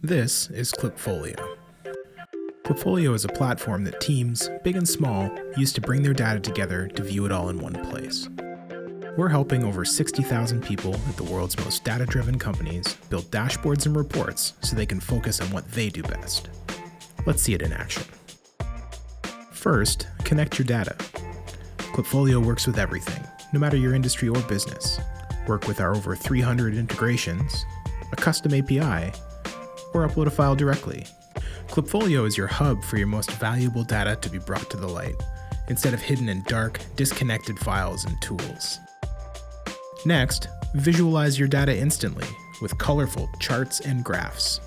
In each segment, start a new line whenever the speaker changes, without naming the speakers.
This is Klipfolio. Klipfolio is a platform that teams, big and small, use to bring their data together to view it all in one place. We're helping over 60,000 people at the world's most data-driven companies build dashboards and reports so they can focus on what they do best. Let's see it in action. First, connect your data. Klipfolio works with everything, no matter your industry or business. Work with our over 300 integrations, a custom API, or upload a file directly. Klipfolio is your hub for your most valuable data to be brought to the light, instead of hidden in dark, disconnected files and tools. Next, visualize your data instantly with colorful charts and graphs.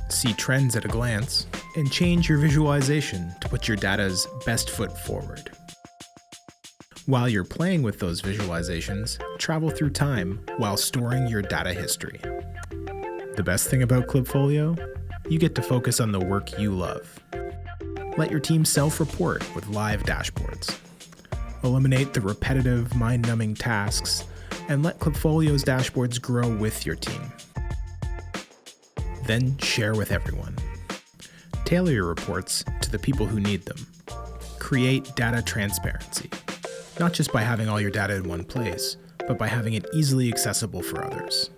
See trends at a glance, and change your visualization to put your data's best foot forward. While you're playing with those visualizations, travel through time while storing your data history. The best thing about Klipfolio? You get to focus on the work you love. Let your team self-report with live dashboards. Eliminate the repetitive, mind-numbing tasks, and let Klipfolio's dashboards grow with your team. Then share with everyone. Tailor your reports to the people who need them. Create data transparency, not just by having all your data in one place, but by having it easily accessible for others.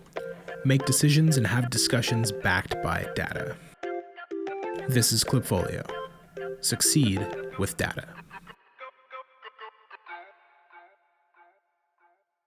Make decisions and have discussions backed by data. This is Klipfolio. Succeed with data.